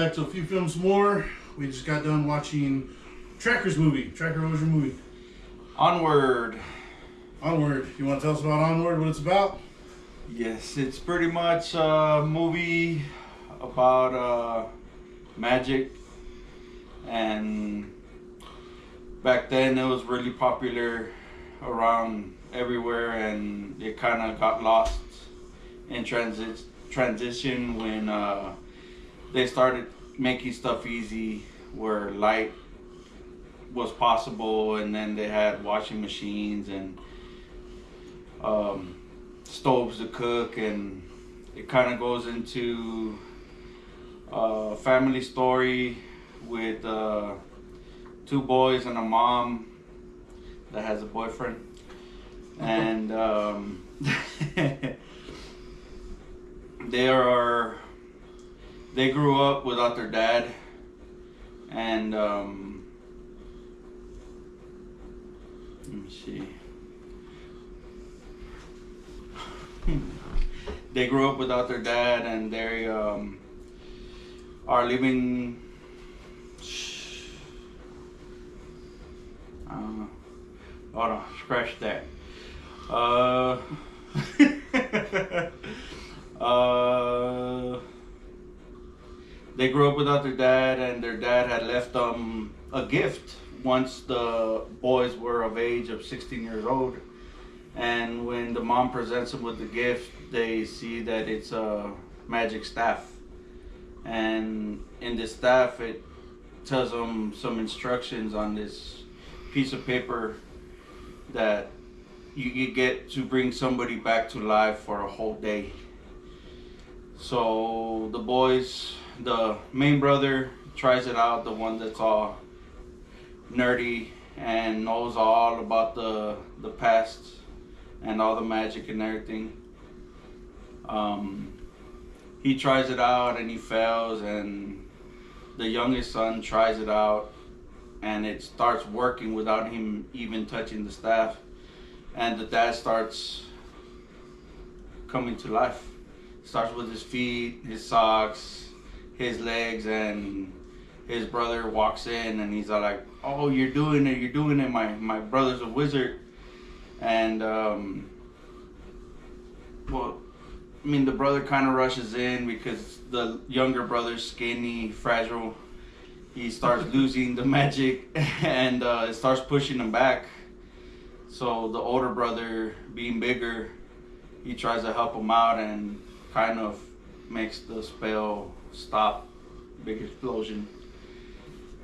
back to A Few Films More. We just got done watching Tracker's movie. Tracker, what was your movie? Onward. Onward. You want to tell us about Onward, what it's about? Yes, it's pretty much a movie about magic. And back then it was really popular around everywhere, and it kind of got lost in transition when they started making stuff easy where light was possible, and then they had washing machines and stoves to cook, and it kind of goes into a family story with 2 boys and a mom that has a boyfriend. And they grew up without their dad, and let me see. They grew up without their dad, and they are living. Hold on, scratch that. They grew up without their dad, and their dad had left them a gift once the boys were of age of 16 years old. And when the mom presents them with the gift, they see that it's a magic staff. And in this staff, it tells them some instructions on this piece of paper that you get to bring somebody back to life for a whole day. So the boys, the main brother tries it out, the one that's all nerdy and knows all about the past and all the magic and everything. He tries it out and he fails, and the youngest son tries it out and it starts working without him even touching the staff, and the dad starts coming to life. Starts with his feet, his socks, his legs, and his brother walks in and he's all like, "Oh, you're doing it, my brother's a wizard." And the brother kind of rushes in because the younger brother's skinny, fragile. He starts losing the magic, and it starts pushing him back. So the older brother, being bigger, he tries to help him out and kind of makes the spell stop. Big explosion.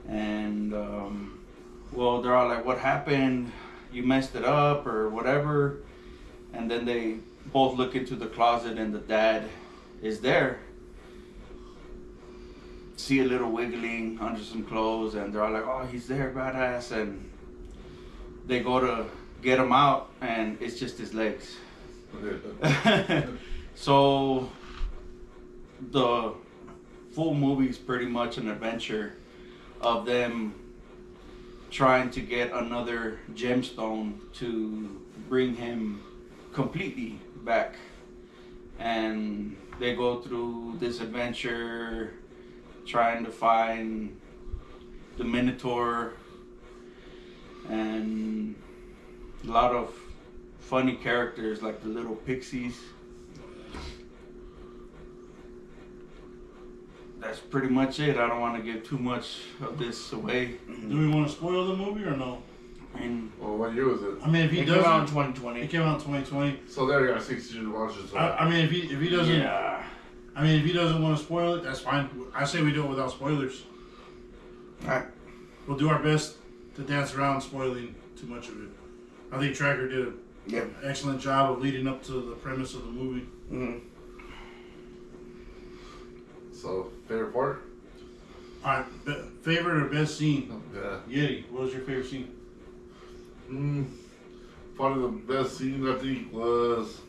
And they're all like, "What happened? You messed it up or whatever." And then they both look into the closet, and the dad is there. See a little wiggling under some clothes, and they're all like, "Oh, he's there, badass." And they go to get him out, and it's just his legs. So the full movie is pretty much an adventure of them trying to get another gemstone to bring him completely back. And they go through this adventure trying to find the Minotaur, and a lot of funny characters like the little pixies. That's pretty much it. I don't want to give too much of this away. Do we want to spoil the movie or no? Well, what year was it? I mean, if he It doesn't, came out in 2020. It came out in 2020. So there you got 6 years to watch it. So. I mean, if he doesn't, Yeah. I mean, if he doesn't want to spoil it, that's fine. I say we do it without spoilers. Alright. We'll do our best to dance around spoiling too much of it. I think Tracker did an excellent job of leading up to the premise of the movie. Mm-hmm. So, favorite part? All right, favorite or best scene? Yeah. Yeti, what was your favorite scene? Probably the best scene, I think, was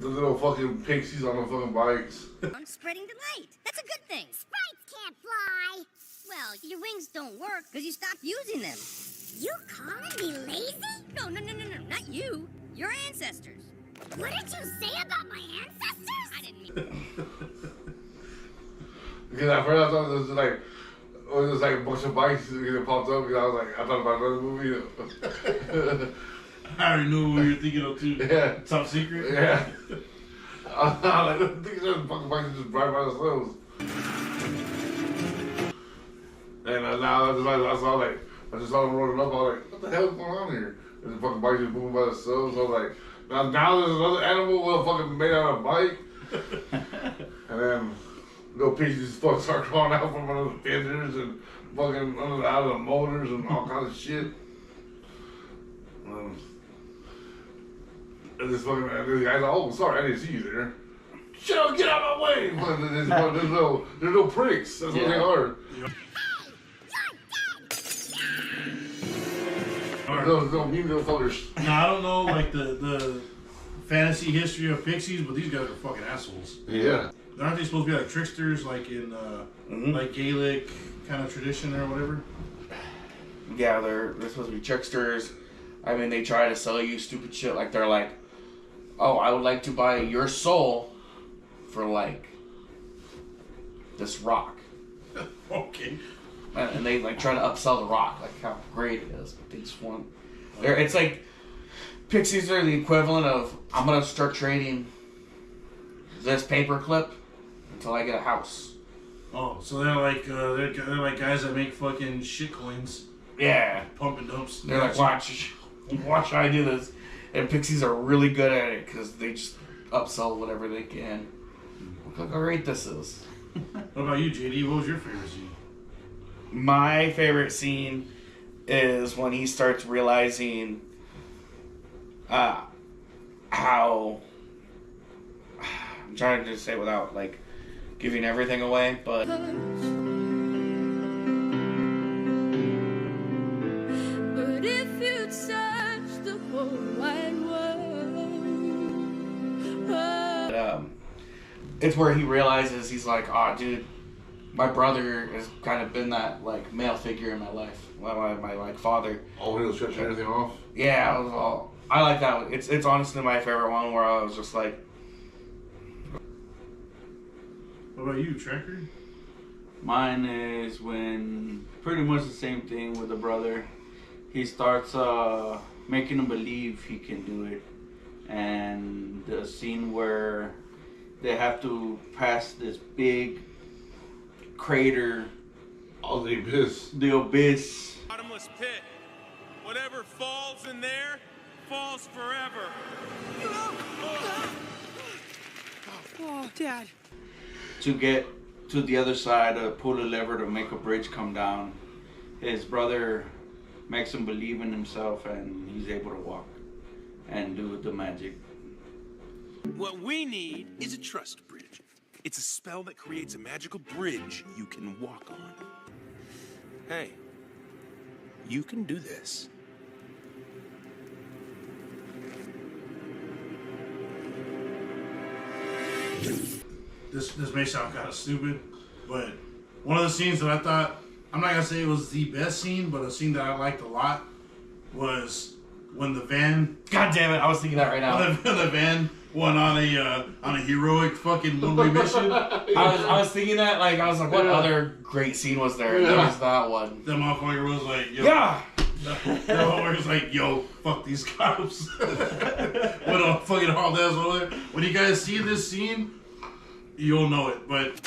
the little fucking pixies on the fucking bikes. I'm spreading the light. That's a good thing. Sprites can't fly. Well, your wings don't work because you stopped using them. You calling me lazy? No, not you. Your ancestors. What did you say about my ancestors? I didn't mean... Because at first I thought it was like a bunch of bikes that popped up. Because I thought about another movie. I already knew what you were thinking of too. Yeah. Top Secret? Yeah. I don't think it's fucking bikes just drive by themselves. And now I just saw them rolling up. I was like, what the hell is going on here? And the fucking bikes just moving by themselves. So I was like, now there's another animal with a fucking made out of a bike. And then little pieces fucking start crawling out from under the fenders and fucking out of the motors and all kinds of shit. And this guy's like, oh, sorry, I didn't see you there. Shut up, get out of my way! There's no pricks. That's what they are. Those mean little fuckers. Now, I don't know like the fantasy history of pixies, but these guys are fucking assholes. Yeah. Aren't they supposed to be like tricksters, like in like Gaelic kind of tradition or whatever? Yeah, they're supposed to be tricksters. I mean, they try to sell you stupid shit. Like, they're like, oh, I would like to buy your soul for, like, this rock. Okay. And they, like, try to upsell the rock, like, how great it is. But they just want... It's like, pixies are the equivalent of, I'm going to start trading this paperclip until I get a house. Oh, so they're like guys that make fucking shit coins. Yeah. Pump and dumps. They're like, watch how I do this. And pixies are really good at it because they just upsell whatever they can. Look how great this is. What about you, JD? What was your favorite scene? My favorite scene is when he starts realizing how... I'm trying to say without, like, giving everything away, but... But if you'd search the whole wide world... it's where he realizes, he's like, oh, dude, my brother has kind of been that, like, male figure in my life. My like, father. Oh, he was stretching everything off? Yeah, I like that one. It's honestly my favorite one where I was just like... What about you, Tracker? Mine is when pretty much the same thing with the brother. He starts making him believe he can do it. And the scene where they have to pass this big crater. Oh, the abyss. The abyss. Bottomless pit. Whatever falls in there, falls forever. Oh, Dad. To get to the other side, pull a lever to make a bridge come down. His brother makes him believe in himself, and he's able to walk and do the magic. What we need is a trust bridge. It's a spell that creates a magical bridge you can walk on. Hey, you can do this. This may sound kind of stupid, but one of the scenes that I thought, I'm not gonna say it was the best scene, but a scene that I liked a lot was when the van. God damn it! I was thinking that right now. When the van went on a heroic fucking one-way mission. I was thinking that, like, I was like, what other great scene was there? Yeah. There was that one. That motherfucker was like, yo. Yeah. The motherfucker was like, yo, fuck these cops. Went on fucking hard ass over there. When you guys see this scene, you'll know it, but.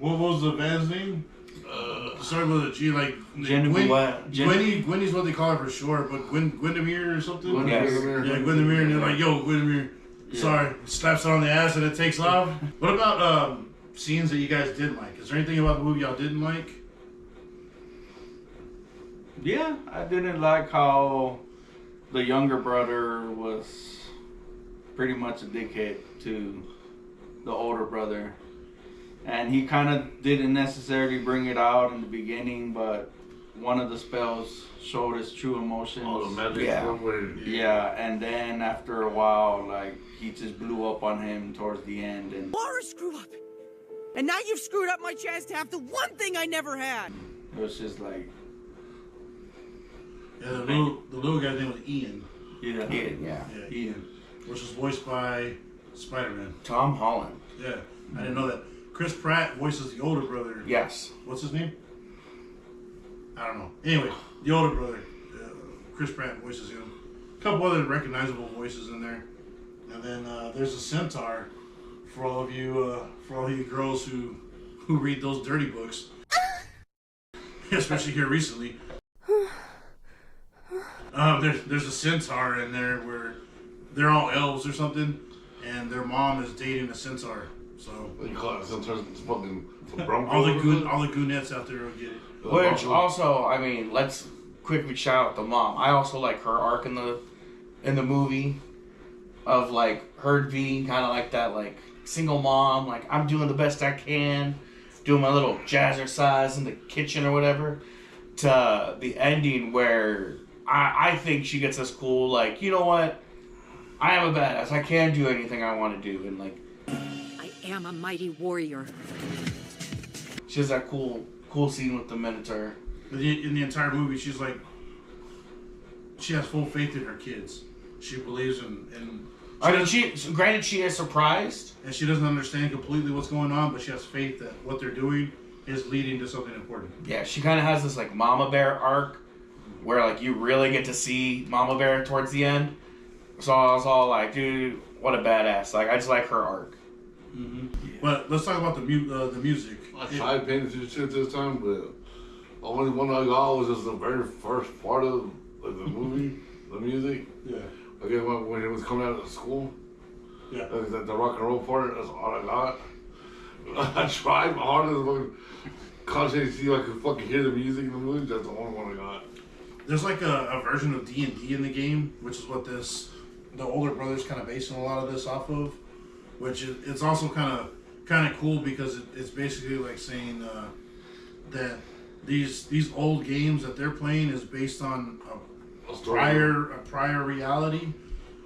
What was the van's name? Sorry with a G, like Gwenny's what they call her for short, but Gwendamere or something. Yes. Yeah, Gwendamere, and they're like, yo, Gwendamere. Yeah. Sorry, slaps it on the ass and it takes off. What about scenes that you guys didn't like? Is there anything about the movie y'all didn't like? Yeah, I didn't like how the younger brother was pretty much a dickhead to the older brother. And he kind of didn't necessarily bring it out in the beginning, but one of the spells showed his true emotions. Oh, the magic one. Yeah, and then after a while, like, he just blew up on him towards the end. And Laura screwed up. And now you've screwed up my chance to have the one thing I never had. it was just like... Yeah, the little guy's name was Ian. Yeah. Yeah. Ian. Which was voiced by Spider-Man. Tom Holland. Yeah, I didn't know that. Chris Pratt voices the older brother. Yes. What's his name? I don't know. Anyway, the older brother, Chris Pratt voices him. A couple other recognizable voices in there, and then there's a centaur for all of you girls who read those dirty books, especially here recently. There's a centaur in there where they're all elves or something, and their mom is dating a centaur. So You call it sometimes fucking all the goonettes out there will get it. Which also, I mean, let's quickly shout out the mom. I also like her arc in the movie of like her being kind of like that like single mom, like I'm doing the best I can, doing my little jazzercise in the kitchen or whatever, to the ending where I think she gets this cool like, you know what, I am a badass, I can do anything I want to do, and like I am a mighty warrior. she has that cool scene with the Minotaur. In the entire movie, she's like, she has full faith in her kids. She believes in Granted, she is surprised, and she doesn't understand completely what's going on, but she has faith that what they're doing is leading to something important. Yeah, she kind of has this like Mama Bear arc where like you really get to see Mama Bear towards the end. So I was all like, dude, what a badass! Like I just like her arc. Mm-hmm. Yeah. But let's talk about the music. I tried paying attention this time, but only one I got was just the very first part of like, the movie, the music. Yeah. Again, when it was coming out of school. Yeah. Like the rock and roll part, that's all I got. I tried my hardest to constantly see if I could fucking hear the music in the movie. That's the only one I got. There's like a version of D&D in the game, which is what the older brother's kind of basing a lot of this off of. Which it's also kind of cool because it's basically like saying that these old games that they're playing is based on a prior reality,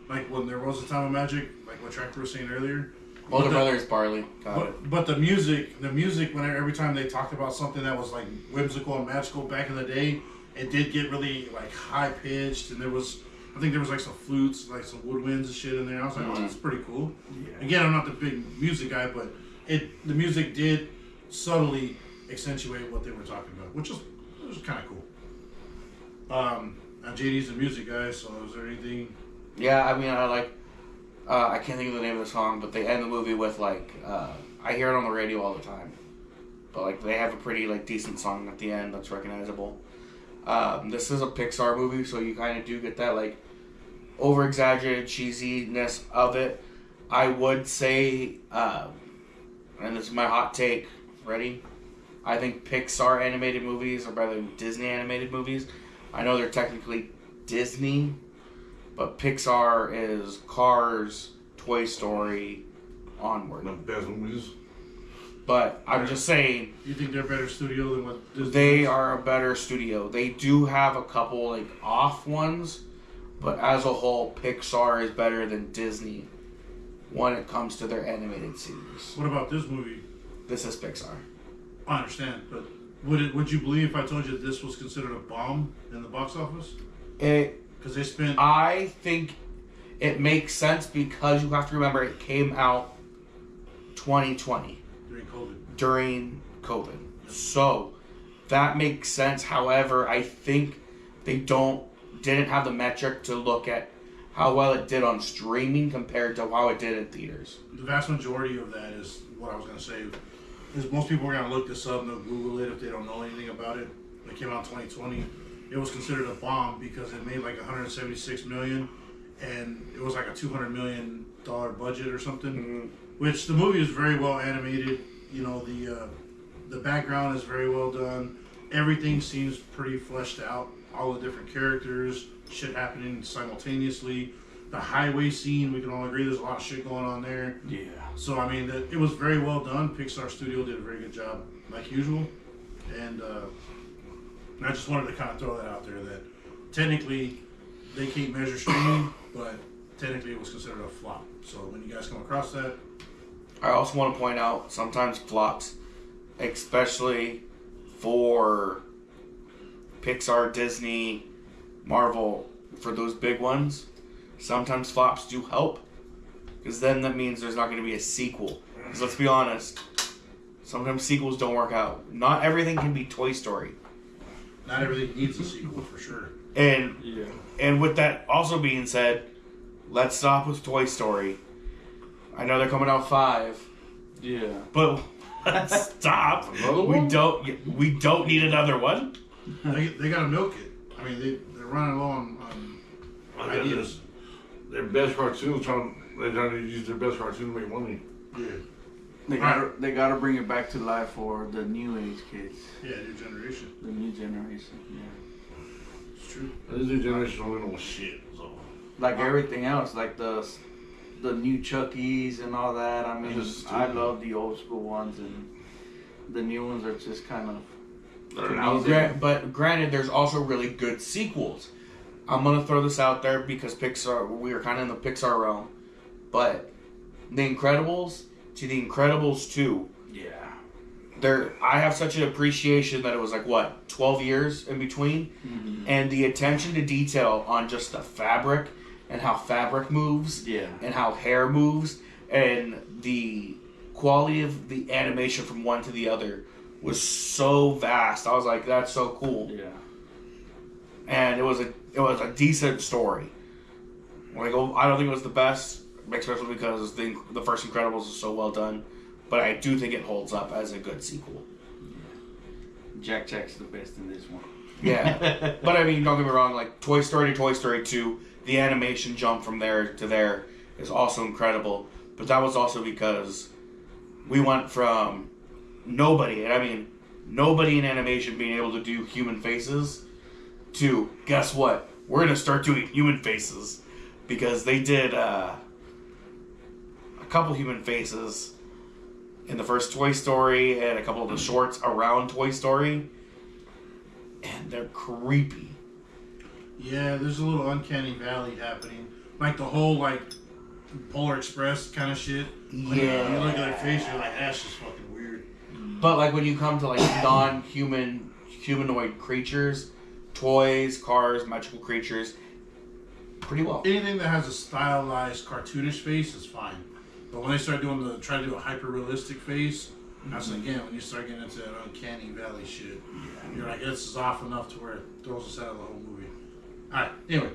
like when there was a time of magic, like what Tractor was saying earlier. Older brother is Barley. But the music, whenever every time they talked about something that was like whimsical and magical back in the day, it did get really like high pitched, and I think there was like some flutes, like some woodwinds and shit in there. I was like, oh, that's pretty cool. Yeah. Again, I'm not the big music guy, but the music did subtly accentuate what they were talking about, which was kind of cool. JD's a music guy, so is there anything? Yeah, I mean, I like. I can't think of the name of the song, but they end the movie with like. I hear it on the radio all the time, but like they have a pretty like decent song at the end that's recognizable. This is a Pixar movie, so you kind of do get that like over-exaggerated cheesiness of it. I would say, and this is my hot take, ready? I think Pixar animated movies are better than Disney animated movies. I know they're technically Disney, but Pixar is Cars, Toy Story, Onward. The best movies. But I'm just saying... You think they're a better studio than what Disney They is? are a better studio. They do have a couple like off ones, but as a whole, Pixar is better than Disney when it comes to their animated series. What about this movie? This is Pixar. I understand, but would you believe if I told you that this was considered a bomb in the box office? Because they spent... I think it makes sense because you have to remember it came out 2020. During COVID. So that makes sense. However, I think they didn't have the metric to look at how well it did on streaming compared to how it did in theaters. The vast majority of that is what I was going to say. Is most people are going to look this up and they'll Google it if they don't know anything about it. It came out in 2020. It was considered a bomb because it made like $176 million, and it was like a $200 million budget or something. Mm-hmm. Which the movie is very well animated. You know, the background is very well done. Everything seems pretty fleshed out. All the different characters, shit happening simultaneously. The highway scene, we can all agree there's a lot of shit going on there. Yeah. So, I mean, it was very well done. Pixar Studio did a very good job, like usual. And I just wanted to kind of throw that out there that technically they can't measure streaming, but technically it was considered a flop. So when you guys come across that, I also want to point out sometimes flops, especially for Pixar, Disney Marvel, for those big ones, sometimes flops do help. Because then that means there's not going to be a sequel. Because let's be honest, sometimes sequels don't work out. Not everything can be Toy Story. Not everything needs a sequel, for sure. And with that also being said, let's stop with Toy Story. I know they're coming out 5. Yeah. But let's stop. We don't need another one. They gotta milk it. I mean, they're running low on ideas. Their best cartoons they're trying to use their best cartoon to make money. Yeah. They gotta bring it back to life for the new age kids. Yeah, new generation. The new generation. Yeah. It's true. This new generation don't know shit. So. Like everything else, like the new Chuckies and all that. I mean, I love the old school ones, and the new ones are just kind of. But granted, there's also really good sequels. I'm gonna throw this out there because Pixar, we are kind of in the Pixar realm, but The Incredibles to The Incredibles 2. Yeah. I have such an appreciation that it was like 12 years in between, and the attention to detail on just the fabric and how fabric moves, and how hair moves, and the quality of the animation from one to the other was so vast. I was like, that's so cool. Yeah. And it was a decent story. Like, I don't think it was the best, especially because the first Incredibles is so well done, but I do think it holds up as a good sequel. Yeah. Jack's the best in this one. Yeah. But I mean, don't get me wrong, like Toy Story to Toy Story 2, the animation jump from there to there is also incredible. But that was also because we went from nobody in animation being able to do human faces to, guess what? We're going to start doing human faces. Because they did a couple human faces in the first Toy Story and a couple of the shorts around Toy Story. And they're creepy. Yeah, there's a little uncanny valley happening. Like the whole, like, Polar Express kind of shit. When you look at their face, you're like, that's just fucking weird. But, like, when you come to, like, humanoid creatures, toys, cars, magical creatures, pretty well. Anything that has a stylized, cartoonish face is fine. But when they start try to do a hyper-realistic face, that's again when you start getting into that uncanny valley shit. You're like, this is off enough to where it throws us out of the whole movie. Alright, anyway.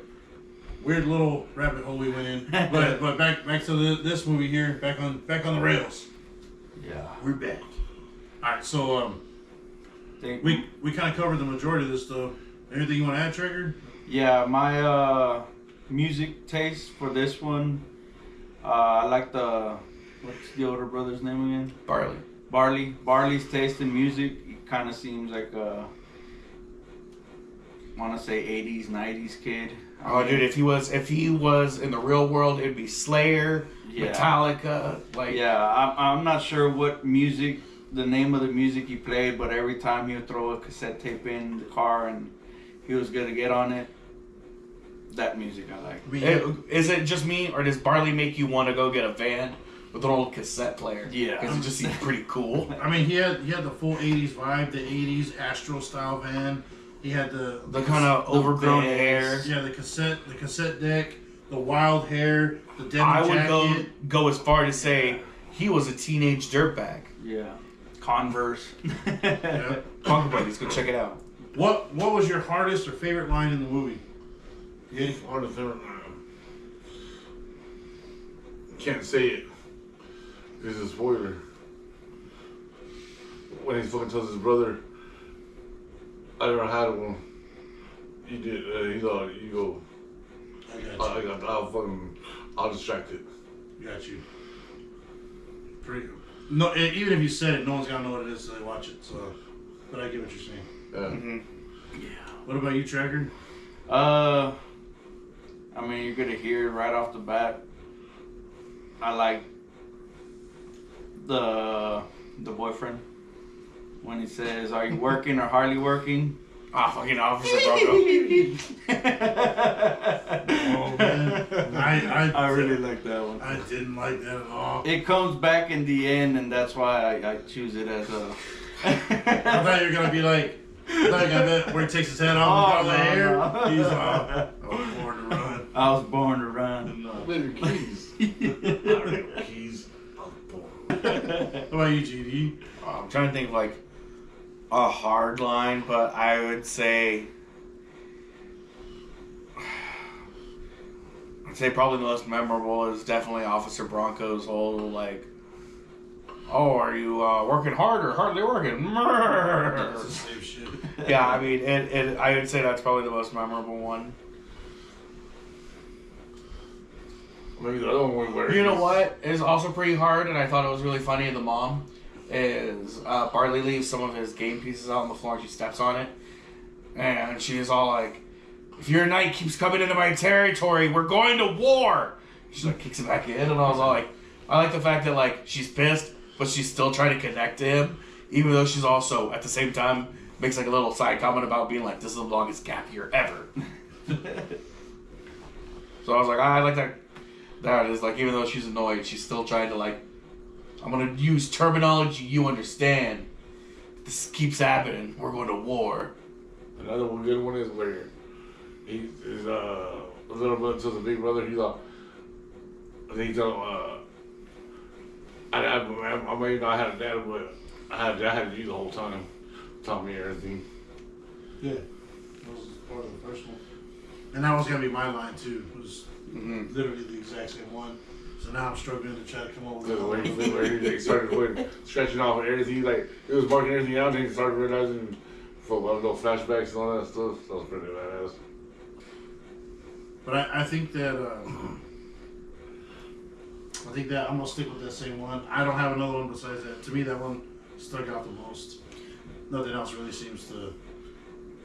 Weird little rabbit hole we went in. But back to this movie here, back on the rails. Yeah. We're back. Alright, so we kind of covered the majority of this stuff. Anything you want to add, Trigger? Yeah, my music taste for this one, I like what's the older brother's name again? Barley's taste in music, it kind of seems like I want to say 80s, 90s kid. Dude, if he was in the real world, it'd be Slayer, Metallica, like. Yeah, I'm not sure what music, the name of the music he played, but every time he would throw a cassette tape in the car and he was gonna get on it. That music I like. Is it just me, or does Barley make you want to go get a van with an old cassette player? Yeah, because it just seems pretty cool. I mean, he had the full '80s vibe, the '80s Astro style van. He had the kind of overgrown hair. Yeah, the cassette deck, the wild hair, the denim jacket. I would go as far to say he was a teenage dirtbag. Yeah, Converse. Yeah. Conquer Buddies, go check it out. What was your hardest or favorite line in the movie? Yeah, hardest favorite line. Can't say it. This is a spoiler. When he fucking tells his brother, I never had one. You did. He thought, you go. I'll distract it. Got you. No, even if you said it, no one's gonna know what it is until they watch it. So, but I get what you're saying. Yeah. Mm-hmm. Yeah. What about you, Tracker? I mean, you're gonna hear right off the bat. I like the boyfriend when he says, "Are you working or hardly working?" Ah, fucking Officer Bronco. Oh man, I really like that one. I didn't like that at all. It comes back in the end, and that's why I choose it as a. I thought you were gonna be like, Like I bet where he takes his head off and Oh, the hair. no. He's I was born to run. I was born to run. Where's your keys? Keys. I was born. What about you, GD? I'm trying to think of like a hard line, but I would say probably the most memorable is definitely Officer Bronco's whole like, oh, are you working hard or hardly working? That's the same shit. Yeah, I mean, I would say that's probably the most memorable one. Maybe the other one where You know what is also pretty hard, and I thought it was really funny. The mom is Barley leaves some of his game pieces out on the floor, and she steps on it, and she's all like, "If your knight keeps coming into my territory, we're going to war." She like kicks it back in, and I was all like, I like the fact that like she's pissed, but she's still trying to connect to him, even though she's also at the same time makes like a little side comment about being like, "This is the longest gap year ever." So I was like, I like that. That is like, even though she's annoyed, she's still trying to like, I'm gonna use terminology you understand. This keeps happening. We're going to war. Another one good one is where he is a little brother to the big brother. He's like, I think he's I mean, I had a dad, but I had you the whole time. Taught me everything. Yeah, that was part of the first one. And that was gonna be my line too. It was literally the exact same one. So now I'm struggling to try to come up with The way he like, started stretching off and everything, like he was marking everything out, and he started realizing for little flashbacks and all that stuff. That was pretty badass. But I think that I'm gonna stick with that same one. I don't have another one besides that. To me, that one stuck out the most. Nothing else really seems to.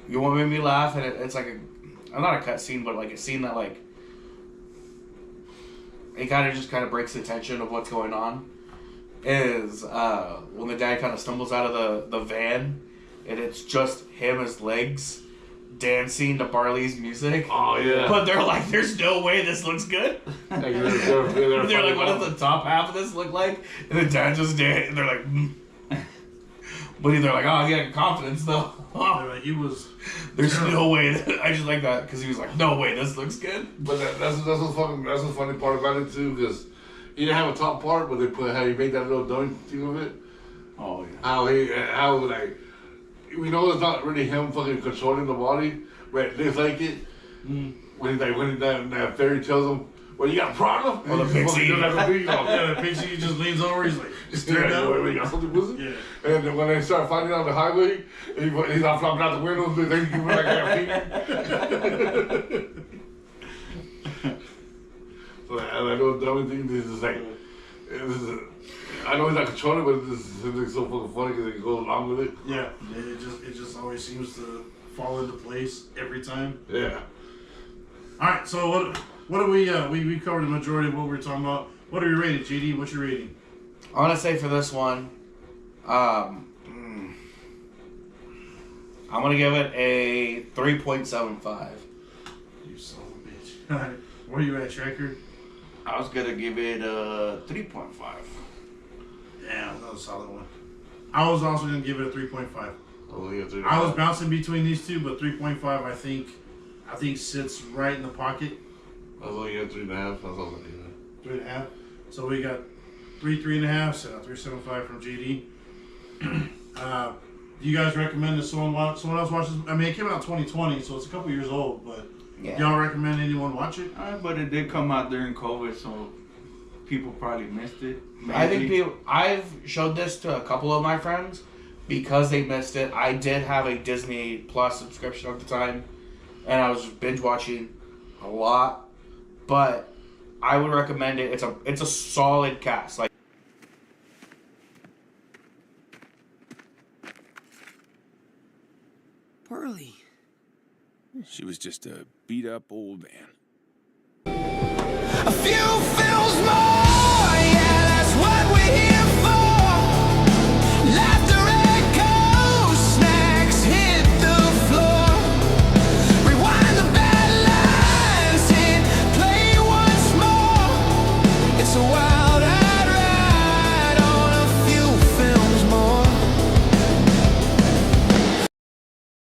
You want to make me laugh, and it's like not a cut scene, but like a scene that like it kind of breaks the tension of what's going on. Is when the dad kind of stumbles out of the van, and it's just him, his legs, dancing to Barley's music. Oh yeah. But they're like, there's no way this looks good. Like, They're like, what does the top half of this look like? And the dad just dance. They're like, but they're like, oh, he had confidence though. They're like, he was. There's no way. I just like that because he was like, no way, this looks good. But that's the funny part about it too, because he didn't have a top part, but they put how he made that little dummy thing of it. Oh yeah. How like we know it's not really him fucking controlling the body, but they like it. When that fairy tells him, "Well, you got a problem?" Or the pixie. Yeah, the pixie just leans over. He's like, just staring at him. You got something, pussy? Yeah. And then when they start fighting on the highway, he's not flopping out the window. They give him like that feet. So I know the dummy thing. This is like, I know he's not controlling, but this is so fucking funny because he goes along with it. Yeah, it just always seems to fall into place every time. Yeah. All right, so what do we covered the majority of what we were talking about. What are you rated, GD? What's your rating? I want to say for this one, I'm gonna give it a 3.75. You son of a bitch. All right, where you at, Tracker? I was gonna give it a 3.5. Damn, that was a solid one. I was also gonna give it a 3.5. Oh, yeah, I was bouncing between these two, but 3.5 I think sits right in the pocket. I was only at 3.5. That's all I did. 3.5. So we got 3.5, so 3.75 from GD. Do you guys recommend that someone else watches? I mean, it came out in 2020, so it's a couple years old, but y'all recommend anyone watch it? But it did come out during COVID, so people probably missed it. Maybe. I think I've showed this to a couple of my friends because they missed it. I did have a Disney Plus subscription at the time, and I was binge watching a lot. But I would recommend it. It's a solid cast. Like. Barley. She was just a beat up old man. A few